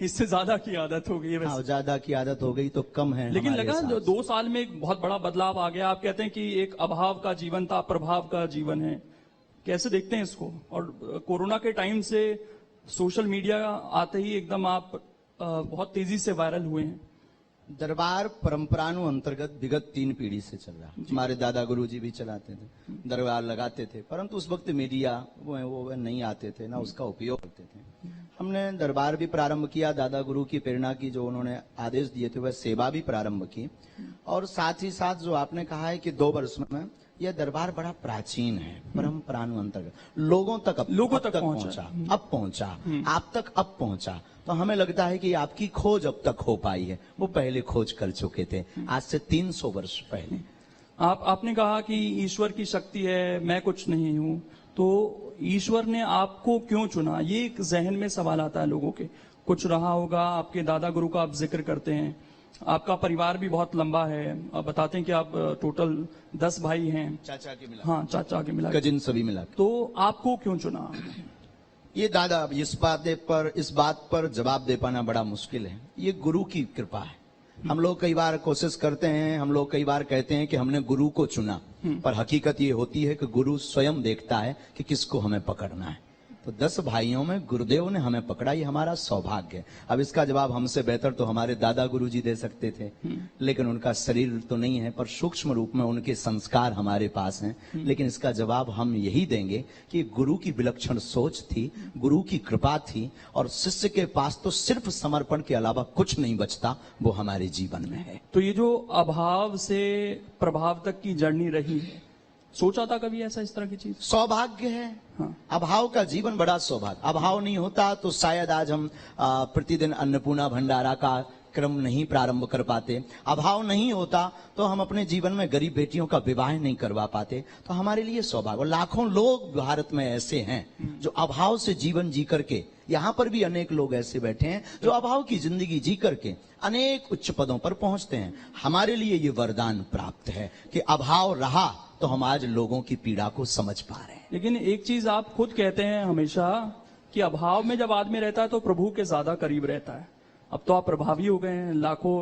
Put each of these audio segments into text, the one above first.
इससे ज्यादा की आदत हो गई है हाँ, वैसे। ज्यादा की आदत हो गई तो कम है लेकिन हमारे लगा हिसाब जो से। 2 साल में एक बहुत बड़ा बदलाव आ गया। आप कहते हैं कि एक अभाव का जीवन था, प्रभाव का जीवन है। कैसे देखते हैं इसको? और कोरोना के टाइम से सोशल मीडिया आते ही एकदम आप बहुत तेजी से वायरल हुए हैं। दरबार परंपरानु अंतर्गत विगत 3 पीढ़ी से चल रहा। हमारे दादा गुरु जी भी चलाते थे, दरबार लगाते थे, परंतु उस वक्त मीडिया वो नहीं आते थे, ना उसका उपयोग करते थे। हमने दरबार भी प्रारंभ किया, दादा गुरु की प्रेरणा की, जो उन्होंने आदेश दिए थे वह सेवा भी प्रारंभ की। और साथ ही साथ जो आपने कहा है कि 2 वर्ष में यह दरबार बड़ा प्राचीन है, परंपरानु अंतर्गत लोगों तक अब तक पहुंचा, अब पहुंचा, आप तक अब पहुंचा। तो हमें लगता है कि आपकी खोज अब तक हो पाई है, वो पहले खोज कर चुके थे आज से 300 वर्ष पहले। आपने कहा कि ईश्वर की शक्ति है, मैं कुछ नहीं हूं, तो ईश्वर ने आपको क्यों चुना? ये एक जहन में सवाल आता है लोगों के। कुछ रहा होगा, आपके दादा गुरु का आप जिक्र करते हैं, आपका परिवार भी बहुत लंबा है, आप बताते हैं कि आप टोटल 10 भाई हैं, चाचा के मिला, हाँ चाचा के मिला, कजिन सभी मिला। तो आपको क्यों चुना? ये दादा, इस बात पर जवाब दे पाना बड़ा मुश्किल है। ये गुरु की कृपा है। हम लोग कई बार कोशिश करते हैं, हम लोग कई बार कहते हैं कि हमने गुरु को चुना, पर हकीकत ये होती है कि गुरु स्वयं देखता है कि किसको हमें पकड़ना है। तो 10 भाइयों में गुरुदेव ने हमें पकड़ा, ये हमारा सौभाग्य है। अब इसका जवाब हमसे बेहतर तो हमारे दादा गुरुजी दे सकते थे, लेकिन उनका शरीर तो नहीं है, पर सूक्ष्म रूप में उनके संस्कार हमारे पास हैं। लेकिन इसका जवाब हम यही देंगे कि गुरु की विलक्षण सोच थी, गुरु की कृपा थी, और शिष्य के पास तो सिर्फ समर्पण के अलावा कुछ नहीं बचता, वो हमारे जीवन में है। तो ये जो अभाव से प्रभाव तक की जर्नी रही है, सोचा था कभी ऐसा, इस तरह की चीज? सौभाग्य है। हाँ। अभाव का जीवन बड़ा सौभाग्य। अभाव नहीं होता तो शायद आज हम प्रतिदिन अन्नपूर्णा भंडारा का क्रम नहीं प्रारंभ कर पाते। अभाव नहीं होता तो हम अपने जीवन में गरीब बेटियों का विवाह नहीं करवा पाते। तो हमारे लिए सौभाग्य। और लाखों लोग भारत में ऐसे हैं जो अभाव से जीवन जी करके, यहाँ पर भी अनेक लोग ऐसे बैठे हैं जो अभाव की जिंदगी जी करके अनेक उच्च पदों पर पहुंचते हैं। हमारे लिए ये वरदान प्राप्त है कि अभाव रहा तो हम आज लोगों की पीड़ा को समझ पा रहे हैं। लेकिन एक चीज आप खुद कहते हैं हमेशा कि अभाव में जब आदमी रहता है तो प्रभु के ज्यादा करीब रहता है। अब तो आप प्रभावी हो गए हैं, लाखों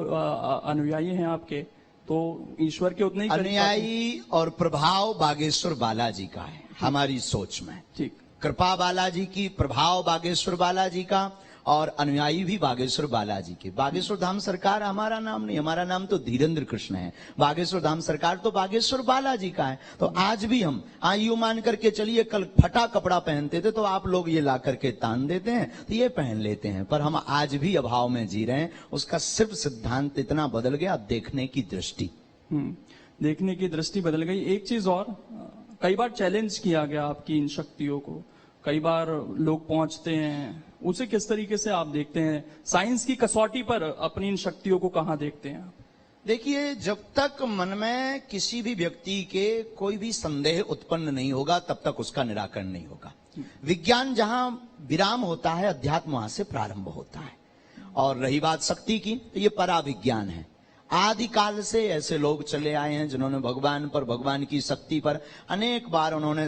अनुयायी हैं आपके, तो ईश्वर के उतने ही अनुयायी और प्रभाव बागेश्वर बालाजी का है हमारी सोच में। ठीक, कृपा बालाजी की, प्रभाव बागेश्वर बालाजी का, और अनुयायी भी बागेश्वर बालाजी के। बागेश्वर धाम सरकार हमारा नाम नहीं, हमारा नाम तो धीरेन्द्र कृष्ण है। बागेश्वर धाम सरकार तो बागेश्वर बालाजी का है। तो आज भी हम यूं मान करके चलिए, कल फटा कपड़ा पहनते थे तो आप लोग ये ला करके तान देते हैं तो ये पहन लेते हैं, पर हम आज भी अभाव में जी रहे हैं। उसका सिर्फ सिद्धांत इतना बदल गया, देखने की दृष्टि। देखने की दृष्टि बदल गई। एक चीज और, कई बार चैलेंज किया गया आपकी इन शक्तियों को, कई बार लोग पहुंचते हैं, उसे किस तरीके से आप देखते हैं? साइंस की कसौटी पर अपनी इन शक्तियों को कहां देखते हैं आप? देखिए, जब तक मन में किसी भी व्यक्ति के कोई भी संदेह उत्पन्न नहीं होगा तब तक उसका निराकरण नहीं होगा। विज्ञान जहां विराम होता है, अध्यात्म वहां से प्रारंभ होता है। और रही बात शक्ति की, तो ये पराविज्ञान है। आदिकाल से ऐसे लोग चले आए हैं जिन्होंने भगवान पर, भगवान की शक्ति पर अनेक बार उन्होंने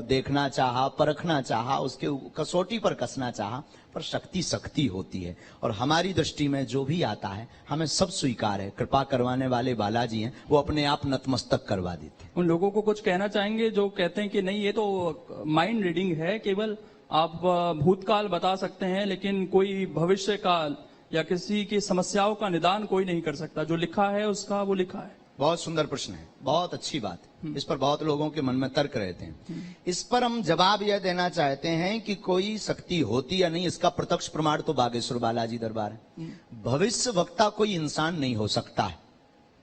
देखना चाहा, परखना चाहा, उसके कसौटी पर कसना चाहा, पर शक्ति शक्ति होती है। और हमारी दृष्टि में जो भी आता है हमें सब स्वीकार है। कृपा करवाने वाले बालाजी हैं, वो अपने आप नतमस्तक करवा देते हैं। उन लोगों को कुछ कहना चाहेंगे जो कहते हैं कि नहीं, ये तो माइंड रीडिंग है, केवल आप भूतकाल बता सकते हैं लेकिन कोई भविष्य काल या किसी की समस्याओं का निदान कोई नहीं कर सकता, जो लिखा है उसका वो लिखा है? बहुत सुंदर प्रश्न है, बहुत अच्छी बात है। इस पर बहुत लोगों के मन में तर्क रहते हैं। इस पर हम जवाब यह देना चाहते हैं कि कोई शक्ति होती या नहीं, इसका प्रत्यक्ष प्रमाण तो बागेश्वर बालाजी दरबार है। भविष्य वक्ता कोई इंसान नहीं हो सकता है,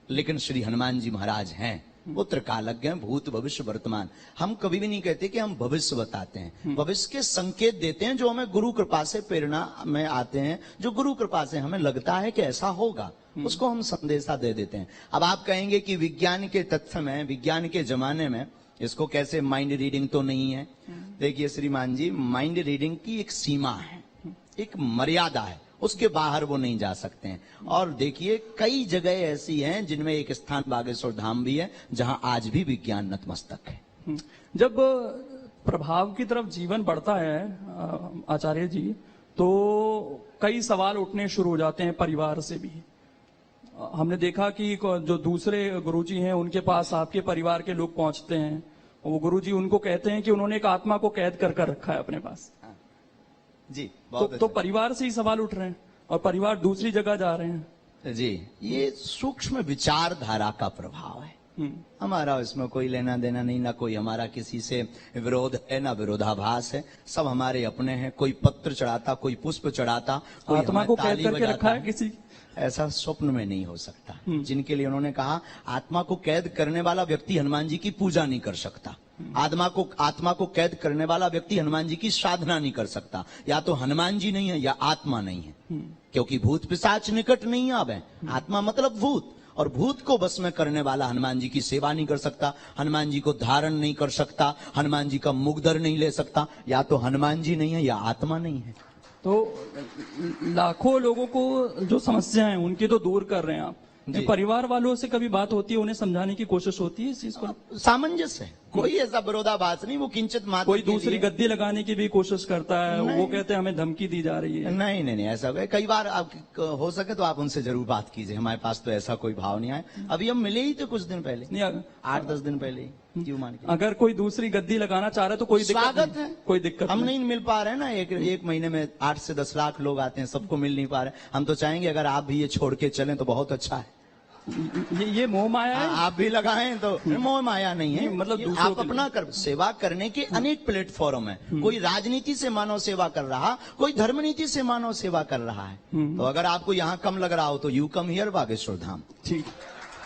लेकिन श्री हनुमान जी महाराज हैं। वो त्रिकालज्ञ हैं, भूत भविष्य वर्तमान। हम कभी भी नहीं कहते कि हम भविष्य बताते हैं, भविष्य के संकेत देते हैं जो हमें गुरु कृपा से प्रेरणा में आते हैं, जो गुरु कृपा से हमें लगता है कि ऐसा होगा, उसको हम संदेशा दे देते हैं। अब आप कहेंगे कि विज्ञान के तथ्य में, विज्ञान के जमाने में इसको कैसे माइंड रीडिंग तो नहीं है। देखिए श्रीमान जी, माइंड रीडिंग की एक सीमा है, एक मर्यादा है, उसके बाहर वो नहीं जा सकते हैं। और देखिए, कई जगह ऐसी हैं जिनमें एक स्थान बागेश्वर धाम भी है जहां आज भी विज्ञान नतमस्तक है। जब प्रभाव की तरफ जीवन बढ़ता है आचार्य जी, तो कई सवाल उठने शुरू हो जाते हैं परिवार से भी। हमने देखा कि जो दूसरे गुरुजी हैं उनके पास आपके परिवार के लोग पहुंचते हैं, वो गुरुजी उनको कहते हैं कि उन्होंने एक आत्मा को कैद कर कर रखा है अपने पास। जी, तो परिवार से ही सवाल उठ रहे हैं और परिवार दूसरी जगह जा रहे हैं। जी, ये सूक्ष्म विचारधारा का प्रभाव है। हमारा इसमें कोई लेना देना नहीं, ना कोई हमारा किसी से विरोध है, ना विरोधाभास है। सब हमारे अपने हैं। कोई पत्र चढ़ाता, कोई पुष्प चढ़ाता, कोई आत्मा को कैद ताली करके बजाता रखा है किसी। ऐसा स्वप्न में नहीं हो सकता। जिनके लिए उन्होंने कहा आत्मा को कैद करने वाला व्यक्ति हनुमान जी की पूजा नहीं कर सकता, आत्मा को कैद करने वाला व्यक्ति हनुमान जी की साधना नहीं कर सकता। या तो हनुमान जी नहीं है या आत्मा नहीं है, क्योंकि भूत पिशाच निकट नहीं आवे। आत्मा मतलब भूत, और भूत को बस में करने वाला हनुमान जी की सेवा नहीं कर सकता, हनुमान जी को धारण नहीं कर सकता, हनुमान जी का मुग्धर नहीं ले सकता। या तो हनुमान जी नहीं है या आत्मा नहीं है। तो लाखों लोगों को जो समस्या है उनकी तो दूर कर रहे हैं आप। परिवार वालों से कभी बात होती है, उन्हें समझाने की कोशिश होती है इस चीज को? सामंजस्य है, कोई ऐसा विरोधाभास नहीं। वो किंचित मात्र कोई दूसरी गद्दी लगाने की भी कोशिश करता है, वो कहते हैं हमें धमकी दी जा रही है। नहीं नहीं नहीं, ऐसा कई बार आप हो सके तो आप उनसे जरूर बात कीजिए। हमारे पास तो ऐसा कोई भाव नहीं आया। अभी हम मिले ही थे कुछ दिन पहले, 8-10 दिन पहले ही। क्यों मान के अगर कोई दूसरी गद्दी लगाना चाह रहा है तो कोई स्वागत है, कोई दिक्कत हम नहीं मिल पा रहे हैं ना। एक महीने में 8 से 10 लाख लोग आते हैं, सबको मिल नहीं पा रहे। हम तो चाहेंगे अगर आप भी ये छोड़ के चलें तो बहुत अच्छा है। ये मोह माया है। आप भी लगाएं तो मोह माया नहीं है, मतलब आप अपना सेवा करने के अनेक प्लेटफॉर्म है। कोई राजनीति से मानव सेवा कर रहा, कोई धर्म नीति से मानव सेवा कर रहा है। तो अगर आपको यहाँ कम लग रहा हो तो you come here Bageshwar Dham. ठीक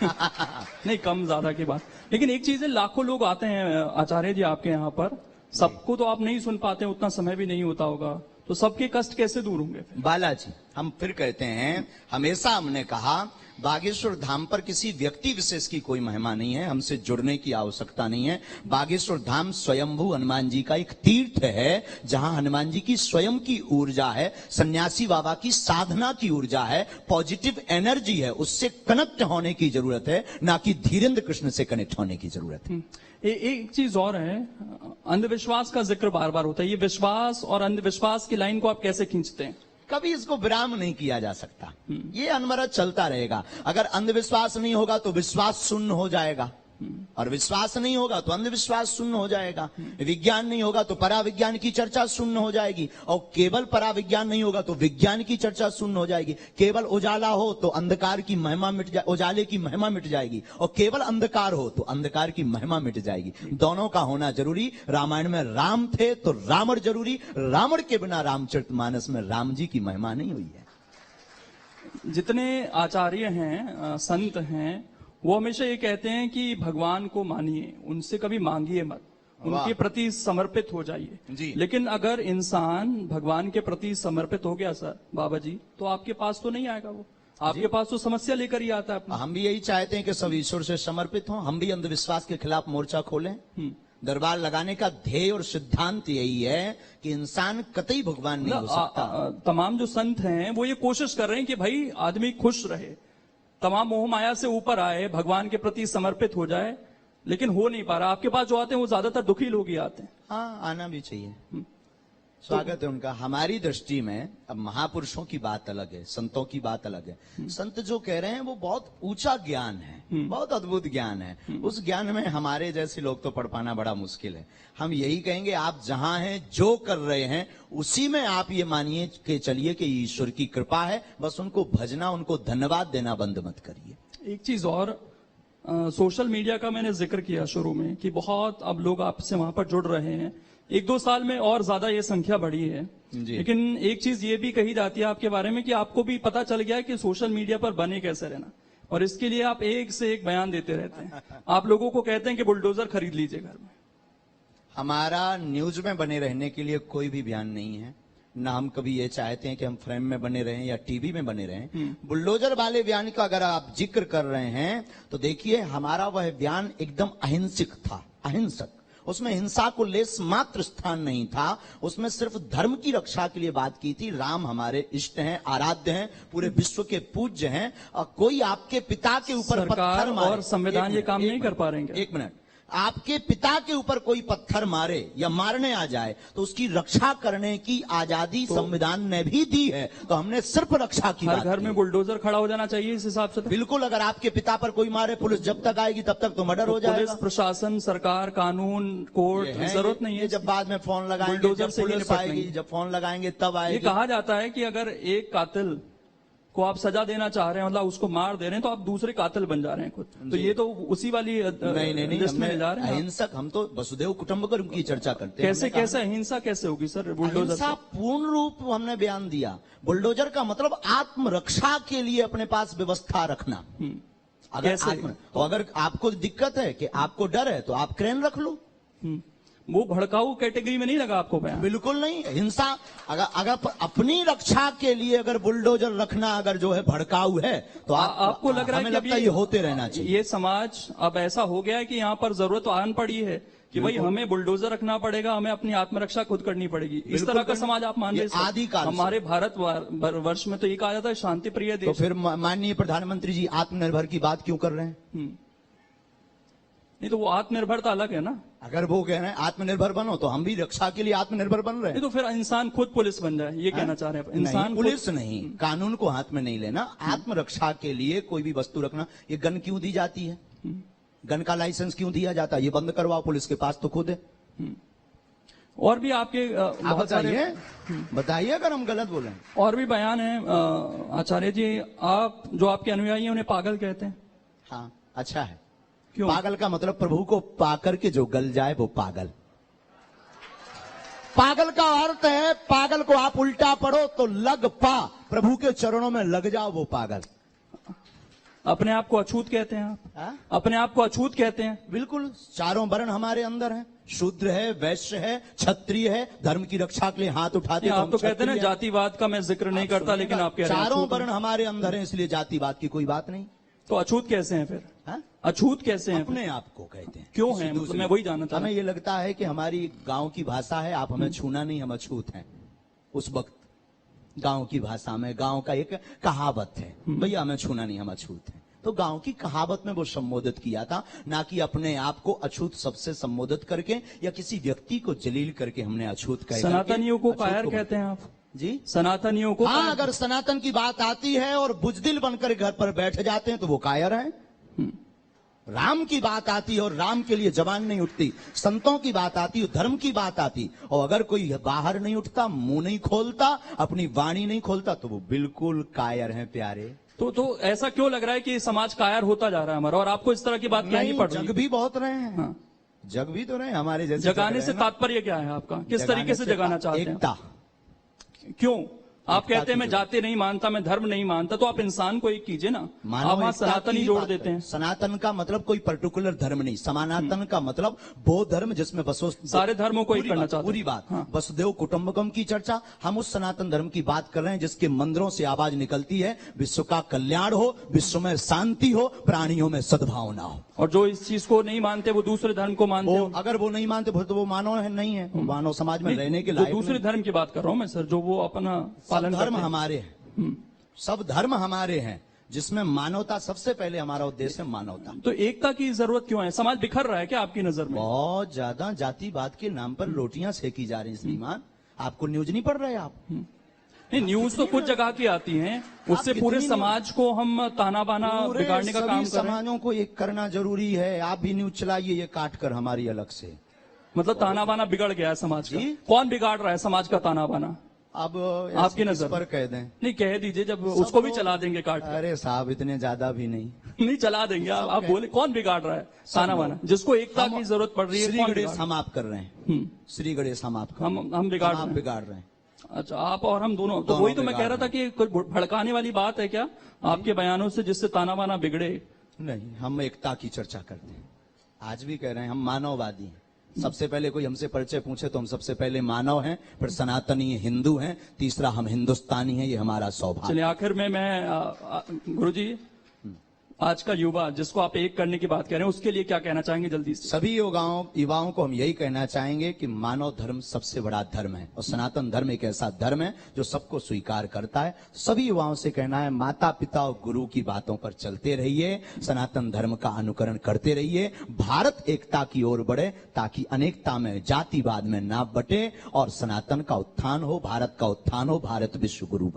नहीं, कम ज्यादा की बात। लेकिन एक चीज है, लाखों लोग आते हैं आचार्य जी आपके यहाँ पर, सबको तो आप नहीं सुन पाते, उतना समय भी नहीं होता होगा, तो सबके कष्ट कैसे दूर होंगे? बालाजी, हम फिर कहते हैं, हमेशा हमने कहा बागेश्वर धाम पर किसी व्यक्ति विशेष की कोई महिमा नहीं है, हमसे जुड़ने की आवश्यकता नहीं है। बागेश्वर धाम स्वयंभू हनुमान जी का एक तीर्थ है, जहां हनुमान जी की स्वयं की ऊर्जा है, सन्यासी बाबा की साधना की ऊर्जा है, पॉजिटिव एनर्जी है। उससे कनेक्ट होने की जरूरत है, ना कि धीरेन्द्र कृष्ण से कनेक्ट होने की जरूरत है। एक चीज और है, अंधविश्वास का जिक्र बार बार होता है। ये विश्वास और अंधविश्वास की लाइन को आप कैसे खींचते हैं? कभी इसको विराम नहीं किया जा सकता, ये अनवरत चलता रहेगा। अगर अंधविश्वास नहीं होगा तो विश्वास शून्य हो जाएगा, और विश्वास नहीं होगा तो अंधविश्वास शून्य हो जाएगा। विज्ञान नहीं होगा तो पराविज्ञान की चर्चा शून्य हो जाएगी, और केवल पराविज्ञान नहीं होगा तो विज्ञान की चर्चा शून्य हो जाएगी। केवल उजाला हो तो अंधकार की महिमा मिट जाए, उजाले की महिमा मिट जाएगी, और केवल अंधकार हो तो अंधकार की महिमा मिट जाएगी। दोनों का होना जरूरी। रामायण में राम थे तो रावण जरूरी, रावण के बिना रामचरितमानस में राम जी की महिमा नहीं हुई है। जितने आचार्य हैं, संत हैं, वो हमेशा ये कहते हैं कि भगवान को मानिए, उनसे कभी मांगिए मत, उनके प्रति समर्पित हो जाइए। लेकिन अगर इंसान भगवान के प्रति समर्पित हो गया सर बाबा जी, तो आपके पास तो नहीं आएगा, वो आपके पास तो समस्या लेकर ही आता है। हम भी यही चाहते हैं कि सब ईश्वर से समर्पित हों। हम भी अंधविश्वास के खिलाफ मोर्चा खोलें। दरबार लगाने का ध्येय और सिद्धांत यही है कि इंसान कतई भगवान नहीं हो सकता। तमाम जो संत हैं वो ये कोशिश कर रहे हैं कि भाई आदमी खुश रहे, तमाम मोह माया से ऊपर आए, भगवान के प्रति समर्पित हो जाए, लेकिन हो नहीं पा रहा। आपके पास जो आते हैं वो ज्यादातर दुखी लोग ही आते हैं। हाँ, आना भी चाहिए, स्वागत है उनका। हमारी दृष्टि में अब महापुरुषों की बात अलग है, संतों की बात अलग है। संत जो कह रहे हैं वो बहुत ऊंचा ज्ञान है, बहुत अद्भुत ज्ञान है। उस ज्ञान में हमारे जैसे लोग तो पढ़ पाना बड़ा मुश्किल है। हम यही कहेंगे, आप जहां हैं, जो कर रहे हैं, उसी में आप ये मानिए कि चलिए कि ईश्वर की कृपा है। बस उनको भजना, उनको धन्यवाद देना बंद मत करिए। एक चीज और, सोशल मीडिया का मैंने जिक्र किया शुरू में कि बहुत अब लोग आपसे वहां पर जुड़ रहे हैं। 1-2 साल में और ज्यादा ये संख्या बढ़ी है। लेकिन एक चीज ये भी कही जाती है आपके बारे में कि आपको भी पता चल गया कि सोशल मीडिया पर बने कैसे रहना, और इसके लिए आप एक से एक बयान देते रहते हैं। आप लोगों को कहते हैं कि बुलडोजर खरीद लीजिए घर में। हमारा न्यूज में बने रहने के लिए कोई भी बयान नहीं है, ना हम कभी ये चाहते हैं कि हम फ्रेम में बने रहें या टीवी में बने रहें। बुलडोजर वाले बयान का अगर आप जिक्र कर रहे हैं तो देखिए, हमारा वह बयान एकदम अहिंसक था, अहिंसक। उसमें हिंसा को लेस मात्र स्थान नहीं था। उसमें सिर्फ धर्म की रक्षा के लिए बात की थी। राम हमारे इष्ट हैं, आराध्य हैं, पूरे विश्व के पूज्य हैं, और कोई आपके पिता के ऊपर पत्थर मारे, और संविधान ये काम नहीं कर पा रहे हैं। एक मिनट, आपके पिता के ऊपर कोई पत्थर मारे या मारने आ जाए तो उसकी रक्षा करने की आजादी संविधान ने भी दी है, तो हमने सिर्फ रक्षा की हर बात घर की। में बुलडोजर खड़ा हो जाना चाहिए इस हिसाब से तो। बिल्कुल, अगर आपके पिता पर कोई मारे, पुलिस जब तक आएगी तब तक तो मर्डर हो पुलिस जाएगा। प्रशासन, सरकार, कानून, कोर्ट, जरूरत नहीं है। जब बाद में फोन लगाएंगे, बुलडोजर जब से ही पुलिस निपट आएगी, लेंगे। जब फोन लगाएंगे तब ये आएगी। कहा जाता है कि अगर एक कातिल को आप सजा देना चाह रहे हैं, मतलब उसको मार दे रहे हैं, तो आप दूसरे कातिल बन जा रहे हैं खुद। तो ये तो उसी वाली नहीं, लिस्ट में ले जा रहे हैं आप। अहिंसक, हम तो वसुदेव कुटुंबकम की चर्चा करते हैं। कैसे हमने कहा कैसे अहिंसा कैसे होगी सर बुलडोजर अहिंसा से? पूर्ण रूप हमने बयान दिया। बुलडोजर का मतलब आत्मरक्षा के लिए अपने पास व्यवस्था रखना। अगर कैसे? तो अगर आपको दिक्कत है कि आपको डर है तो आप क्रेन रख लो। वो भड़काऊ कैटेगरी में नहीं लगा आपको बयान? बिल्कुल नहीं। हिंसा अगर अपनी रक्षा के लिए अगर बुलडोजर रखना अगर जो है भड़काऊ है तो आपको लग रहा है हमें कि लगता है अभी ये होते रहना चाहिए। ये समाज अब ऐसा हो गया है कि यहाँ पर जरूरत तो आन पड़ी है कि भाई हमें बुलडोजर रखना पड़ेगा, हमें अपनी आत्मरक्षा खुद करनी पड़ेगी। इस बिल्कुल तरह का करनी- समाज आप मान ये रहे हैं? आदिकाल से। हमारे भारत वर्ष में तो ये कहा जाता है शांति प्रिय तो देश। फिर माननीय प्रधानमंत्री जी आत्मनिर्भर की बात क्यों कर रहे हैं? नहीं तो वो आत्मनिर्भरता अलग है ना। अगर वो कह रहे हैं आत्मनिर्भर बनो तो हम भी रक्षा के लिए आत्मनिर्भर बन रहे हैं। नहीं तो फिर इंसान खुद पुलिस बन जाए, ये कहना चाह रहे हैं इंसान नहीं, पुलिस नहीं, कानून को हाथ में नहीं लेना। आत्मरक्षा के लिए कोई भी वस्तु रखना। ये गन क्यों दी जाती है? गन का लाइसेंस क्यों दिया जाता है? ये बंद करवाओ, पुलिस के पास तो खुद है। और भी आपके आप बहुत सारे बताइए अगर हम गलत बोले। और भी बयान है आचार्य जी। आप जो आपके अनुयायी हैं उन्हें पागल कहते हैं, हाँ, अच्छा है। क्यों? पागल का मतलब प्रभु को पाकर के जो गल जाए वो पागल। पागल का अर्थ है, पागल को आप उल्टा पढ़ो तो लग पा, प्रभु के चरणों में लग जाओ, वो पागल। अपने आप को अछूत कहते हैं आप? हाँ? अपने आप को अछूत कहते हैं? बिल्कुल, चारों वर्ण हमारे अंदर हैं। शूद्र है, वैश्य है, क्षत्रिय है, धर्म की रक्षा के लिए हाथ उठाते आप हम तो कहते हैं ना क्षत्रिय हैं। जातिवाद का मैं जिक्र नहीं करता, लेकिन आप कह रहे हैं चारों अछूत हैं। वर्ण हमारे अंदर हैं, इसलिए जातिवाद की कोई बात नहीं। तो अछूत कैसे हैं फिर? हाँ? अछूत कैसे हैं फिर? अपने आप को कहते हैं। क्यों किसी हैं? मतलब दूसरे- मैं वही जानना चाह रहा हमें ये लगता है कि हमारी गांव की भाषा है, आप हमें छूना नहीं, हम अछूत हैं। उस वक्त गांव की भाषा में, गांव का एक कहावत है, भैया हमें छूना नहीं, हम अछूत हैं। तो गांव की कहावत में वो संबोधित किया था, ना कि अपने आप को अछूत सबसे संबोधित करके या किसी व्यक्ति को जलील करके हमने अछूत कह करके सनातनियों को अछूत कायर कहते हैं आप? जी, सनातनियों को हाँ, कायर- अगर सनातन की बात आती है और बुजदिल बनकर घर पर बैठ जाते हैं तो वो कायर हैं। राम की बात आती है और राम के लिए जबान नहीं उठती, संतों की बात आती है, धर्म की बात आती, और अगर कोई बाहर नहीं उठता, मुंह नहीं खोलता, अपनी वाणी नहीं खोलता, तो वो बिल्कुल कायर हैं प्यारे। तो ऐसा क्यों लग रहा है कि समाज कायर होता जा रहा है हमारा, और आपको इस तरह की बात क्या नहीं पड़ रही? जग भी बहुत रहे हैं। हाँ। जग भी तो रहे हैं, हमारे जैसे जगाने जग से रहे हैं ना। तात्पर्य क्या है आपका? किस जगाने तरीके से जगाना चाहते हैं? एकता। क्यों? आप एकता कहते हैं की मैं जाति नहीं मानता, मैं धर्म नहीं मानता, तो आप इंसान को एक कीजिए ना। मानव आप वहां एकता सनातनी की जोड़ बात देते हैं। सनातन का मतलब कोई पर्टिकुलर धर्म नहीं, समानातन का मतलब वो धर्म जिसमें बसो सारे धर्मों को एक पूरी करना बात, चाहते हैं। पूरी बात। हाँ। वसुदेव कुटुंबकम की चर्चा, हम उस सनातन धर्म की बात कर रहे हैं जिसके मंदिरों से आवाज निकलती है, विश्व का कल्याण हो, विश्व में शांति हो, प्राणियों में सद्भावना हो। और जो इस चीज को नहीं मानते वो दूसरे धर्म को मानते वो हो। अगर वो नहीं मानते तो वो मानव है, नहीं है, वो मानव समाज में रहने के जो लायक दूसरे नहीं। धर्म की बात कर रहा हूं मैं सर, जो वो अपना सब पालन धर्म करते हैं। हमारे हैं, सब धर्म हमारे हैं, जिसमें मानवता सबसे पहले, हमारा उद्देश्य है मानवता। तो एकता की जरूरत क्यों है? समाज बिखर रहा है क्या आपकी नजर में? बहुत ज्यादा जातिवाद के नाम पर रोटियां सेकी जा रही हैं श्रीमान। आपको न्यूज नहीं पढ़ रहे आप? नहीं, न्यूज तो कुछ जगह की आती है, उससे कितनी पूरे न्यूज़? समाज को हम ताना बाना पूरे बिगाड़ने का सभी काम कर रहे हैं। समाजों को एक करना जरूरी है। आप भी न्यूज चलाइए, ये काट कर हमारी अलग से। मतलब ताना बाना बिगड़ गया है समाज का। जी। कौन बिगाड़ रहा है समाज का ताना बाना? अब आपकी इस नजर पर कह दें। नहीं, कह दीजिए, जब उसको भी चला देंगे काट के। अरे साहब, इतने ज्यादा भी नहीं। नहीं, चला देंगे आप बोले कौन बिगाड़ रहा है ताना बाना? जिसको एकता की जरूरत पड़ रही है, श्री कौन गणेश बिगाड़- हम आप कर रहे हैं, हम्म। श्री गणेश हम आप कर रहे हैं। हम बिगाड़ आप रहे हैं। बिगाड़ रहे हैं। अच्छा, आप और हम दोनों। तो दोनों वही तो मैं बिगाड़ कह रहा था कि कोई भड़काने वाली बात है क्या आपके बयानों से, जिससे ताना बाना बिगड़े? नहीं, हम एकता की चर्चा करते हैं। आज भी कह रहे हैं हम मानववादी हैं। सबसे पहले कोई हमसे परिचय पूछे तो हम सबसे पहले मानव हैं, फिर सनातनी हिंदू हैं, तीसरा हम हिंदुस्तानी हैं। ये हमारा सौभाग्य। चलिए, आखिर में मैं गुरुजी, आज का युवा जिसको आप एक करने की बात कह रहे हैं, उसके लिए क्या कहना चाहेंगे जल्दी से? सभी युवाओं को हम यही कहना चाहेंगे कि मानव धर्म सबसे बड़ा धर्म है और सनातन धर्म एक ऐसा धर्म है जो सबको स्वीकार करता है। सभी युवाओं से कहना है, माता पिता और गुरु की बातों पर चलते रहिए, सनातन धर्म का अनुकरण करते रहिए, भारत एकता की ओर बढ़े ताकि अनेकता में, जातिवाद में ना बटे और सनातन का उत्थान हो, भारत का उत्थान हो, भारत विश्व गुरु